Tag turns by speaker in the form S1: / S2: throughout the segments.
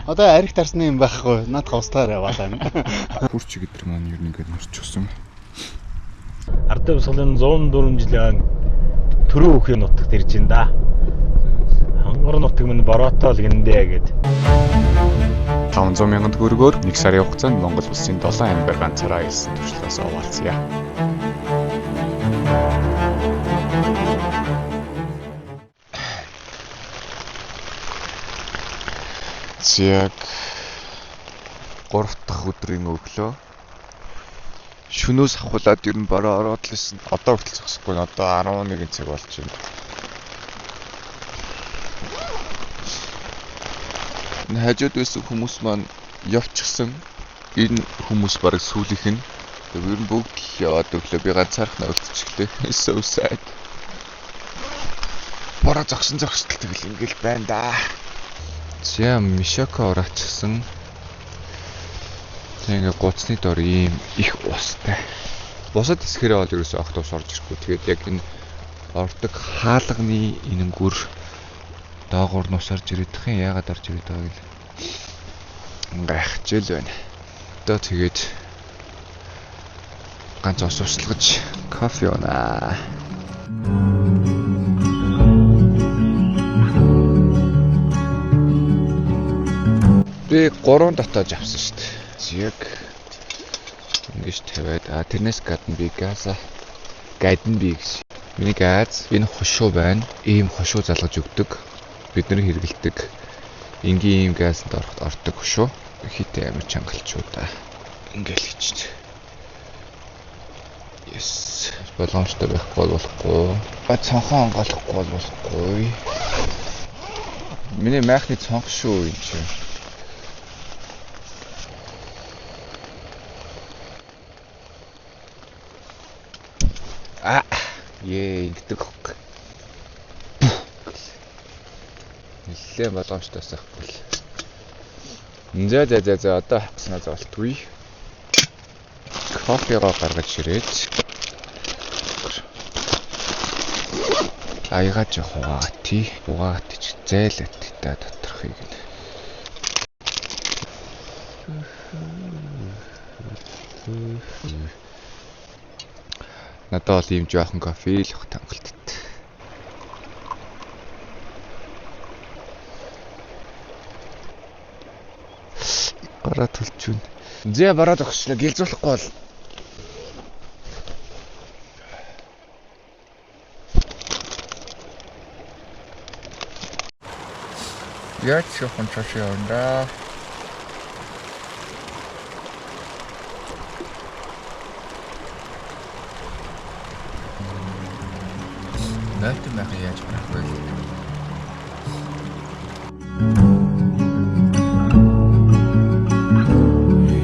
S1: Одоо ариг тарсны юм байхгүй. Наад хавстаар яваалаа.
S2: Хурч гэдэр маань ер нь ингээд мөрч өгсөн.
S3: Ардын босголын 104 жилийн төрөө өхөө нутагт ирж ин да. Хонгор нутаг минь бороотой л гиндэ гэд.
S2: 500 мянган төгрөгөөр 1 сарын хугацаанд Монгол улсын 7 амбар ганцаараа хэлсэн туршлагаас овоолцъя. Яг 3 дахь өдрийн өглөө шөнөөс ахуулаад ер нь бараа ороод л исэн. Одоо хүртэл зогсохгүй. Одоо 11 цаг болж байна. Хажууд байсан хүмүүс маань явчихсан. Энэ хүмүүс бараг сүүлийнх нь. Ер нь бүгд л яваад өглөө би ганцаарх навлцчихлээ. So sad. Бараа зогсон зогсдол тэгэл ингээл байна да. За Мишако ораачихсан. Тэгээ гуцны дор ийм их устай. Бусад хэсгэрээ бол ерөөсөө автобус орж ирэхгүй. Тэгээд яг энэ ордог хаалганы энэнгүр доогуур нь ус орж ирэх юм. Яагаад орж ирээд байгааг л гайхчихэл байна. Одоо тэгээд ганц ус услагаж кофе унаа. Би 3 дотоож авсан шүү дээ. Яг ингэж тавиад тэрнээс гадна би газа гэж. Миний газ энэ хошуу байна. Ийм хошуу залгаж өгдөг. Бид нар хэрэгэлдэг. Энгийн ийм газанд ордог хошуу. Хитэ амар чангалчуу да. Ингээл хийчих. Yes. Боломжтой байхгүй болохгүй. Цонхон онголохгүй болохгүй. Миний майхны цонх шүү юм чи. Ингэдэг хог. Нилээ боломжтой сайхгүй л. За одоо хагснаа зоолтгүй. Кофего гаргаж ирээд. Аягаа жоох угаат ч зайлт та доторхыг нь. Надад бол ийм жоохон кофе л их тангалттай. Гараа төлж байна. Зэ бараа тогшлоо гэлзүүлэхгүй бол. Яаж жоохон цааш явна. Nähte mir jetzt mal.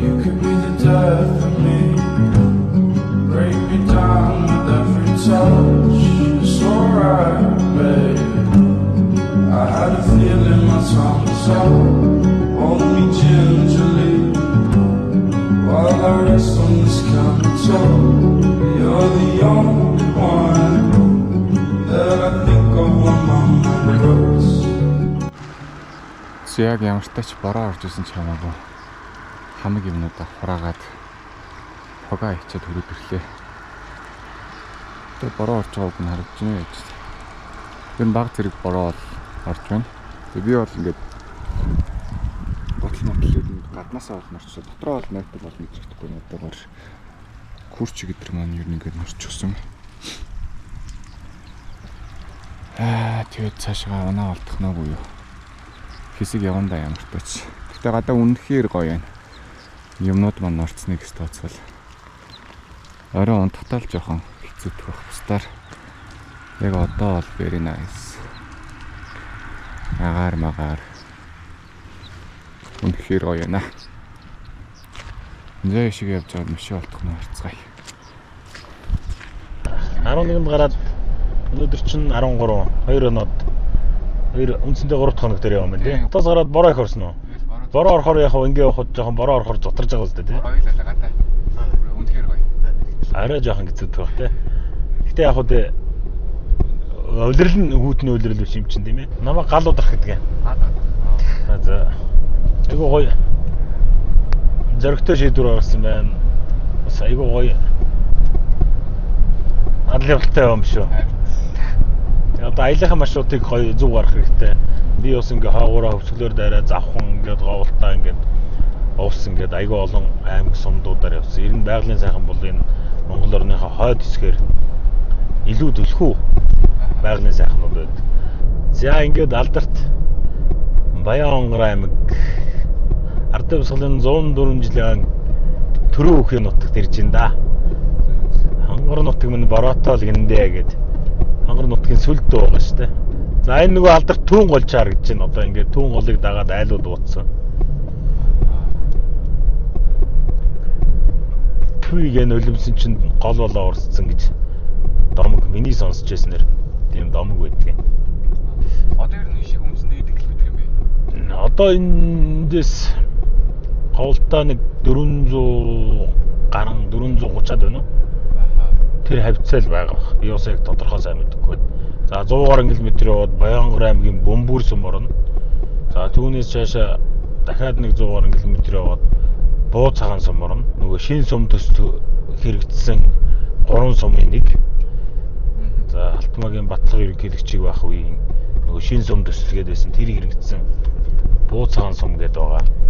S2: You could be the death of me, break me down with every touch. It's alright, babe. I had a feeling my time was up. Hold me gingerly while I rest on this countertop. You're the only one. Яг ямар ч тач бороо орж исэн ч хамаагүй хамаг юмнуудаа хураагаад хогоо ичээд хөрөд ирлээ. Тэгээ бороо орж байгааг нь харагдаж байна гэж. Тэр баг зэрэг бороо орж байна. Тэгээ би бол ингээд ботлмотлууд гаднаасаа бол морчсоо дотроо бол найртай бол мэдрэхгүй надаагаар хурч гэдэр маань ер нь ингээд морч өгсөн. Тэгээд цаашгаа унаа олдох наагүй юу. Хэсэг явандаа ямар тач. Гэтэ гадаа үнэхээр гоё юм. Юмнууд маань орцныг тооцвол. Орой унтахтаа л жоохон хэцүүх байх бусдаар. Яг одоо бол very nice. Агаар үнэхээр гоё юм аа. Зэ шиг явж байгаа мөшөө олдох нь харцгаая.
S3: 11-нд гараад өнөөдөр чинь 13 2 оноод 2 үндсэндээ 3 дахь хоног дээр яваа юм тий. Утаас гараад бороо их орсон уу? Бороо орохоор яг ингээ явахад жоохон бороо орохоор зутарж байгаа үстэй тий.
S2: Гоё л гадаа. Үнэхээр гоё.
S3: Арай жоохон хэцүүдэг байх тий. Гэтэ яг хөө улирал нь хүүтний улирал биш юм чинь тийм ээ. Намайг гал удрах гэдэг юм. За. Айгу айгуу гоё зөрөгтэй шийдвэр гаргасан байна. Бас айгуу гоё алливалтай юм шүү. Одоо аялахын маршрутыг гоё зөв гаргах хэрэгтэй. Би бас ингээ хаагаараа хөвчлөөр дайраа завхан ингээд говалтаа ингээд уус ингээд айгүй олон аймаг сумдуудаар явсан. Ер нь байгалийн сайхан бол энэ Монгол орныхоо хойд хэсгээр илүү төлхөө байгалийн сайхнууд байдаг. За ингээд алдарт Баянгор аймаг Ардын Бясалгын 104 жилийн төрөө өхийн нутагт ирж байна да. Хангар нутаг минь бороотой л гиндэ гэд. Хангар нутгийн сүлд байгаа шүү дээ. За энэ нөгөө алдарт түүн гол харагдаж байна. Одоо ингээд түүн голыг дагаад айлууд ууцсан. Түүнийг нулимсэн чинь гол болоо урсцсан гэж домог миний сонсч байснаар тийм домог байдгийн.
S4: Одоо ер нь шиг өмсөндөө идэг л байдаг юм бэ?
S3: Одоо эндээс говьлтаа нэг 400 гарan 430-аад байна уу? Тэр хавцаал байгаа. Би бас яг тодорхой сайн мэдэхгүй. За 100 гаруй км яваад Баянгор аймгийн Бөмбөр сум орно. За түүнээс цаашаа дахиад нэг 100 гаруй км яваад Буу цагаан сум орно. Нөгөө шин сум төс хэрэгжсэн 3 сумын нэг. За Алтмаагийн Батлага ерөнхийлөгчийг байх үеийн нөгөө шин сум төсөлгээд байсан тэр хэрэгжсэн Буу цагаан сум гэдэг байгаа.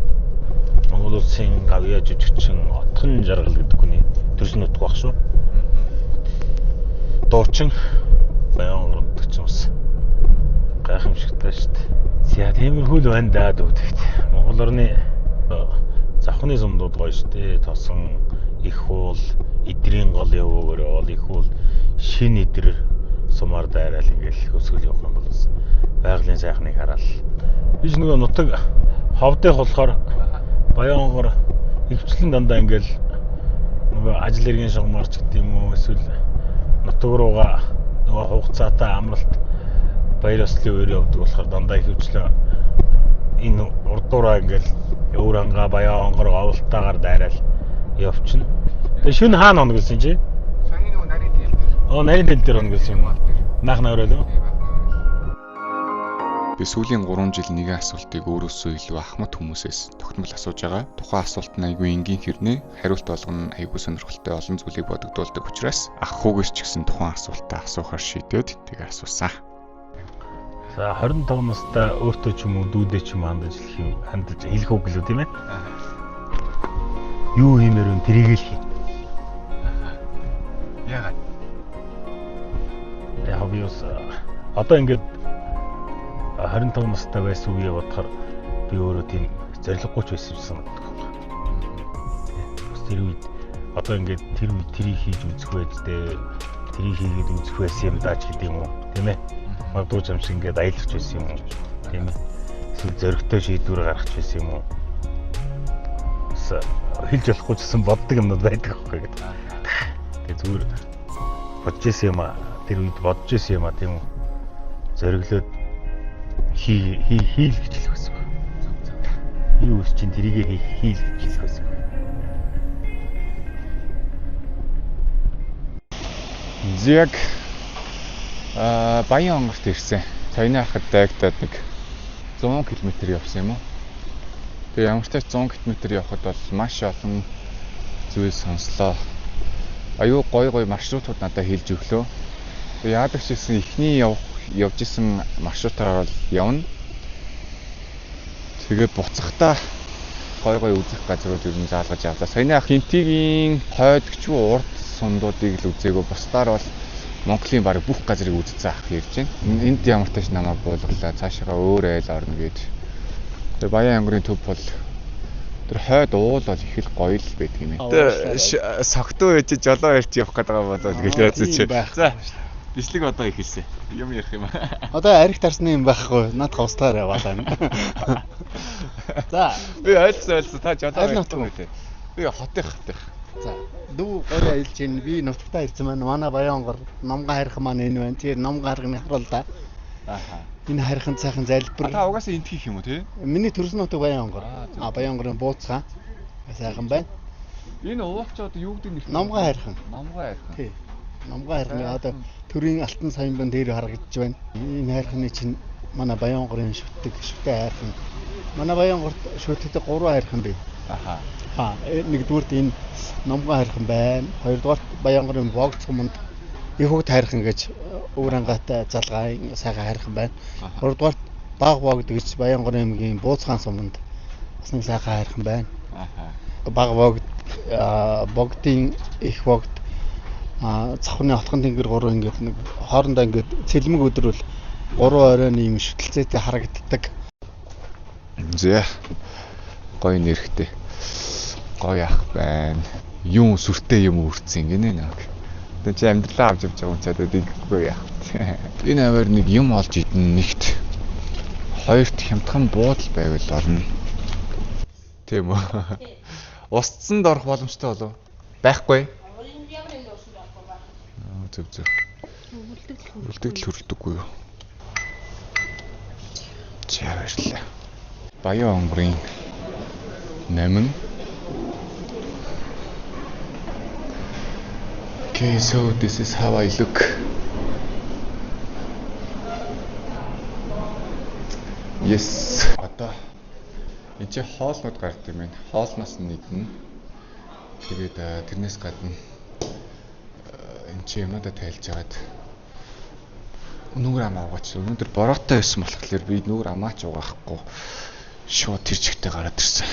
S3: Монгол улсын гавьяа жижигчин отхон жаргал гэдэг хүний төрсөн нутг баг шүү. Дуучин Баянгор нутаг ч бас гайхамшигтай шүү дээ. За тиймэрхүү л байна даа дүүдэгт. Монгол орны завхны сумдууд гоё шүү дээ. Тосон, их уул, эдрийн гол явуугаар бол их уул шин эдэр сумаар дайраал ингээл өсгөл явах юм бол байгалийн сайхныг хараал. Биш нөгөө нутаг ховдох болохоор Баянгор хөвчлэн дандаа ингээл нөгөө ажил хэргийн шугамарч гэдэг юм уу эсвэл нутаг руугаа нөгөө хугацаатай амралт баяр ёслолын үеэр явдаг болохоор дандаа хөвчлэн энэ урдуураа ингээл Өвранга Баянгор говьлтаагаар дайраал явчихна. Тэгээ шүн хаана оног гэсэн чи?
S4: Саяны нөгөө нарийн тэл дээр.
S3: Нарийн тэл дээр оног гэсэн юм. Наахна өрөөлөө.
S5: Би сүүлийн 3 жил нэгэн асуултыг өөрөөсөө илүү ахмад хүмүүсээс тогтмол асууж байгаа. Тухайн асуулт нь айгүй энгийн хэрнээ, хариулт болгоно айгүй сонирхолтой олон зүйлийг бодогдуулдаг учраас ах хүүгээс ч гэсэн тухайн асуултаа асуухаар шийдээд тэгээ асуусан.
S3: За 25 настай өөртөө ч юм уу дүүдээ ч юм хандаж хэлэх үг гэлөө тийм ээ. Юу хиймээр вэ? Тэрийг л хий.
S4: Яагаад?
S3: Яг би бас одоо ингээд 25 настай байсан үеэ бодохоор би өөрөө тийм зориггүй ч байсан юм санагддаг байна. Бас тэр үед одоо ингээд тэр үед тэрийг хийж үзэх байдтэй, тэрийг хийгээд үзэх байсан юм даа ч гэдэг юм уу, тийм ээ. Магадгүй ч юм шиг ингээд аялах байсан юм уу, тийм ээ. Эсвэл зоригтой шийдвэр гаргах байсан юм уу. Бас хэлж болохгүй ч гэсэн боддог юмнууд байдаг байхгүй гэдэг. Тэгээ зүгээр бодож исэн юм аа, тэр үед бодож исэн юм аа, тийм үү. Зориглоод хийл гэж хэлэх байсан. Юу ч чинь тэрийг хийл гэж хэлэх байсан.
S5: Яг Баянгорт ирсэн. Саяны хахад дайгтаад нэг 100 км явсан юм уу? Тэгээ ямар ч тач 100 км явхад бол маш олон зүйл сонслоо. Аюу гой маршрутууд надад хэлж өглөө. Тэгээ яадаг ч гэсэн эхний явж исэн маршрутаар бол явна. Тэгээ буцахдаа гой үзэх газрууд ер нь заалгаж явлаа. Саяны ах Хинтигийн хойдогч урд сундуудыг л үзээгөө бусдаар бол Монголын баг бүх газрыг үзсэн ах ярьж байна. Энд ямар тач намайг буулгалаа цаашаа өөр айл орно гэж. Тэгээ Баянгорын төв бол тэр хойд уул бол их л гоё л байдаг юм. Тэгээ согтуу ээж жолоо ярьж явах гэдэг байгаа болоо гэж яасан чи. За бичлэг одоо ихэлсэн. Юм ярих юм аа.
S1: Одоо арих тарсны юм байхгүй. Над хавстаар яваад байна. За
S5: би ойлцоо та жолоо ярьдаг үү те. Би хотын.
S1: За дүү гоё аялж ийн би нутагтаа ирсэн байна. Манай Баянгор номгоо харих маань энэ байна. Тэр номгоо харганы харуул да.
S5: Ааха.
S1: Энэ харихын цаахан залбир.
S5: Та угаасаа энд хийх юм уу те?
S1: Миний төрсөн нутаг Баянгор. Баянгорын бууцхан. Сайхан байна.
S5: Энэ уугч одоо юу гэдэг нэр?
S1: Номгоо харих. Тий. Номгоо харихны одоо төрийн алтан саянбан дээр харагдаж байна. Энэ харихны чинь манай Баянгорын шүтэг харих. Манай Баянгорт шүтлэгтэй 3 хайрхан бий.
S5: Аха.
S1: Нэгдүгürt энэ Номгон хайрхан байна. Хоёрдугаарт Баянгорын Богцгомонд их хөвгт хайрхан гэж Өврангаатай залгаан сайхан хайрхан байна. Гуравдугаарт Баг Богд гэж Баянгорын аймгийн Бууцхан суманд бас нэг сайхан хайрхан байна. Баг Богд Богдын их Богд цавхны отхон тэнгэр 3 ингээд нэг хоорондоо ингээд цэлмэг өдрөл 3 оройн ийм шүтэлцээтэй харагддаг.
S5: Зэ. Гоё нэрхтэй. Гоё ах байна. Юм сүртэй юм үрцэн гинэ нэг. Тэг чи амьдралаа авч явж байгаа юм чадаад ингэхгүй яах. Энэ аваар нэг юм олж идэн нэгт. Хоёрт хямдхан буудал байвал орно. Тийм үү. Устсанд орох боломжтой болов? Байхгүй. Зөв. Үлдэгдэл хөрөлдөггүй юу? За баярлалаа. Баян онгорын 8. Okay, so this is how I look. Yes. Одоо энэ чи хоолнууд гард юм байна. Хоолноос нь нэгэн. Тэгээд тэрнээс гадна энэ чи юмудаа тайлж агаад нүгэр ам аваач. Өнөөдөр бороотой байсан болохоор би нүгэр амаач угаахгүй шууд тэр чигтээ гараад ирсэн.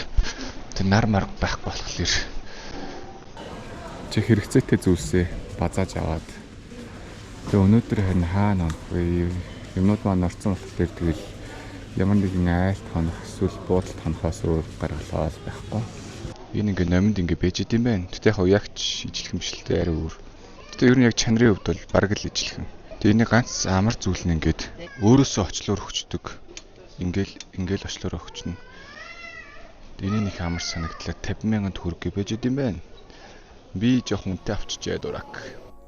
S5: Тэг нар мар байхгүй болохоор чи хэрэгцээтэй зүйлсээ базааж аваад тэг өнөөдөр харин хаана юмнууд маань орцсон болохоор тэгэл ямар нэгэн айлт хонох эсвэл буудалд хонохоос өөр гаргалаад байхгүй. Энэ ингээ номинд ингээ бэж идэм байх. Тэгтээ яг ягч ижлэх юмшилтэй арай өөр. Тэгтээ ер нь яг чанарын хувьд бол бараг л ижлэх юм. Тэг энэ ганц амар зүйл нь ингээд өөрөөсөө очлоор өгчдөг. Ингээл очлоор өгчнө. Энийг их амар санагдлаа 50,000 төгрөг бэж идэм байх. Би жоохон үнэтэй авчижээ дурак.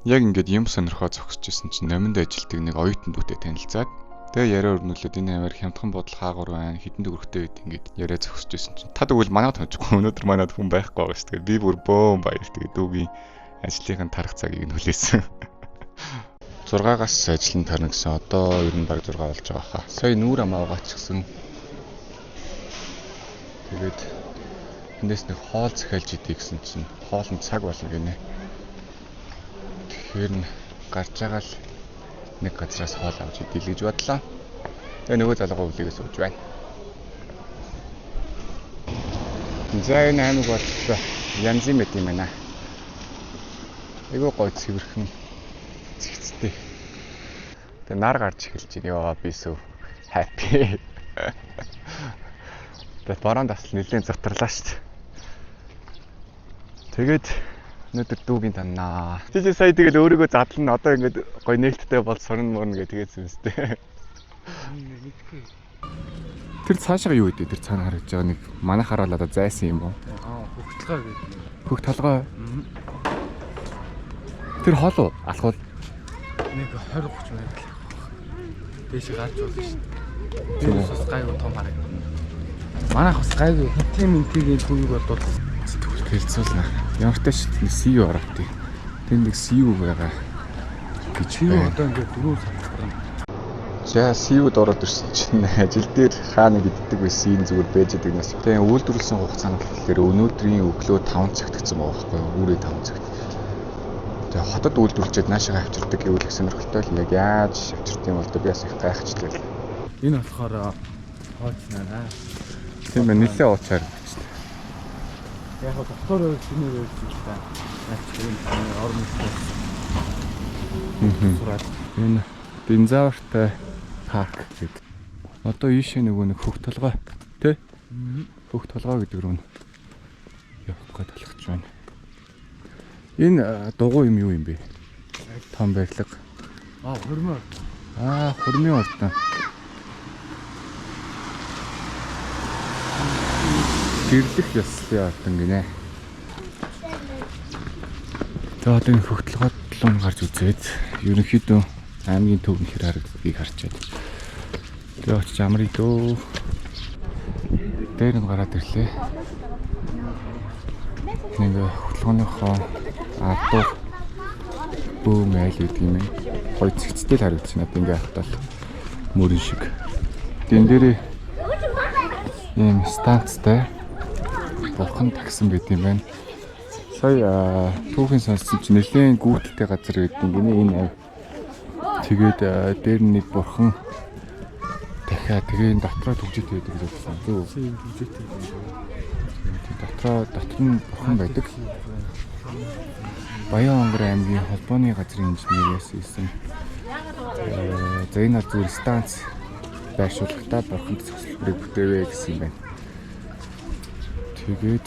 S5: Яг ингээд юм сонирхоо зогсож исэн чинь номинд ажилтдаг нэг оюутан дүүтэй танилцаад тэгээ яриа өрнүүлээд энэ аваар хямдхан бодол хаагур байна хитэн төгрөгтэй байд ингээд яриа зогсож исэн чинь та тэгвэл манайд хончихгүй өнөөдөр манайд хүн байхгүй байгаа шүү. Тэгээд би бүр бөөн баяр тэгээд дүүгийн ажлынхаа тарах цагийг нь хүлээсэн. 6-аас ажил нь тарна гэсэн одоо ер нь баг 6 болж байгаа хаа. Сая нүүр амаа угаачихсан. Тэгээд эндээс нэг хоол захиалж идэх гэсэн чинь хоол нь цаг болно гинэ. Тэгэхээр нь гарч байгаа л нэг газраас хоол авч идэл гэж бодлоо. Тэгээ нөгөө залгаа үлээгээ сууж байна. За энэ аймаг бол янз юм байт юм байна. Айгуу гоё цэвэрхэн цэгцтэй. Тэгээ нар гарч эхэлж байна. Яа би сүү happy. Тэгээд баруун тасал нэлээд зоттрлаа шүү дээ. Тэгээд өнөөдөр дүүгийн танаа. Чи сая тэгэл өөрийгөө задлана одоо ингээд гоё нээлттэй бол сурна мөрнө гэж тэгээсэн юм сте. Тэр цаашаа юу гэдэг тэр цаана харагдаж байгаа нэг манайхаар л одоо зайсан юм уу?
S4: Хөгтлгөө гэдэг.
S5: Хөх толгой. Тэр хоол уу? Алхуул.
S4: Нэг 20-30 байл. Дээш гарч болно шүү дээ. Тэр ус гайгүй том хараг. Манайх бас гайгүй хитэминтигийн түүнийг бодвол
S5: тэгвэл хэлцүүлнэ. Ямар ч тач CU ороотыг. Тэнд нэг CU байгаа гэж байна.
S4: одоо ингээд дөрөв санагдана.
S5: За CU-д ороод ирсэн чинь ажил дээр хаана гэддэг байсан энэ зүгээр байж байгаа юм. Тэгээ үйлдвэрлэсэн хугацаа нь болохоор өнөөдрийн өглөө 5 цагт гэсэн байгаа байхгүй юу? Үүрээ 5 цагт. Тэгээ хотод үйлдвэрлэжээд наашаа авчирдаг гэвэл их сонирхолтой л яг яаж авчирдаг юм бол би бас их гайхчихлаа.
S4: Энэ болохоор хооцнаа.
S5: Тийм ээ нэлээд уучаар гэж.
S4: Яг доктор өчнөр өгсөн юм байна. Наач энэ орон нутгаас.
S5: Энэ динзавртай парк гэдэг. Одоо ийшээ нөгөө нэг хөх толгой тий? Хөх толгой гэдэг рүү явах гээд талхаж байна. Энэ дугуй юм юу юм бэ? Том барилга.
S4: Хөрмөө.
S5: Хөрмийн ордон. Гэрлэх ёслолын ордон гинэ. За одоо энэ хөгтлгодлон гарч үзээд ерөнхийдөө аймгийн төвийн хэр харагддгийг харчаад. Тэгээ очиж амрыг дөө. Дээр нь гараад ирлээ. Нэг хөгтлгооныхоо адуу бөөм айл гэдэг юм. Гой цэгцтэй л харагдаж байна. Ингээ хатал мөрөн шиг. Дэн дээрээ ийм станцтай бурхан таксан байт юм байна. Сая түүхийн сонссон чинь нэлээд гүйтэлтэй газар гэдэг гинэ энэ ав. Тэгээд дээр нь нэг бурхан дахиад тэгээ дотроо төгжит байдаг гэж бодсон. Зөв. Дотор нь бурхан байдаг. Баянгор аймгийн холбооны газрын инженериас ирсэн. За энэ зүгээр станц байршуулахдаа бурханд цогцлборыг бүтээвэ гэсэн юм байна. Тэгээд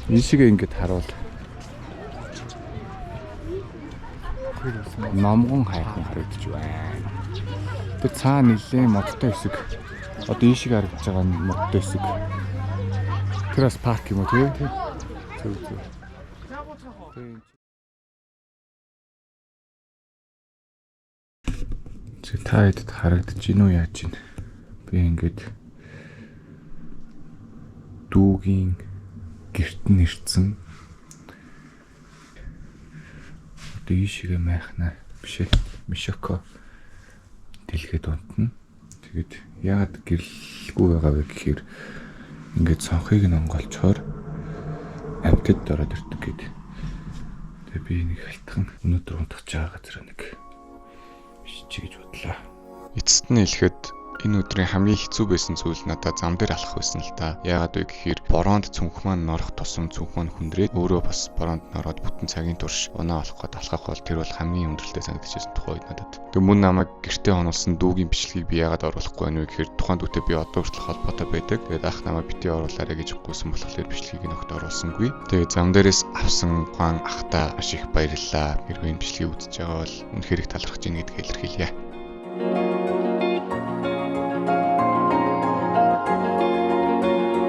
S5: энэ шиг ингэж харуул. Номгон хайхан харагдаж байна. Тэг цаана нэлээд модтой хэсэг. Одоо энэ шиг харагдаж байгаа нь модтой хэсэг. Тэр бас парк юм уу тий? Зөв. Чи та хэд харагдаж гин үү яаж гин? Би ингэж дүүгийн гэрт нь ирсэн. Одоо ийшээ майхна бишээ мишоко дэлгээд унтна. Тэгээд яагаад гэрэлгүй байгаа вэ гэхээр ингээд цонхыг нь онгоолчоор амьтад ороод ирдэг гэдэг. Тэгээ би нэг халтхан өнөөдөр унтах байгаа газар нэг чи гэж бодлоо. Эцэст нь хэлэхэд энэ өдрийн хамгийн хэцүү байсан зүйл надад зам дээр алхах байсан л та. Яагаад вэ гэхээр бороонд цүнх маань норох тусам цүнх маань хүндрээд өөрөө бас бороонд нороод бүтэн цагийн турш унаа олох гээд алхах бол тэр бол хамгийн өндөрлөлтэй санагдчихсэн тухай надад. Тэг мөн намайг гэртээ оруулсан дүүгийн бичлэгийг би яагаад оруулахгүй байна вэ гэхээр тухайн дүүтэй би одоо хүртэл холбоотой байдаг. Тэгээд ах намайг битгий оруулаарай гэж гуйсан болохоор бичлэгийг нөхд оруулсангүй. Тэгээд зам дээрээс авсан ухаан ахта маш их баярлалаа. Хэрвээ энэ бичлэгийг үзэж байгаа бол үнэхээр их талархаж байна гэдгийг илэрхийлье.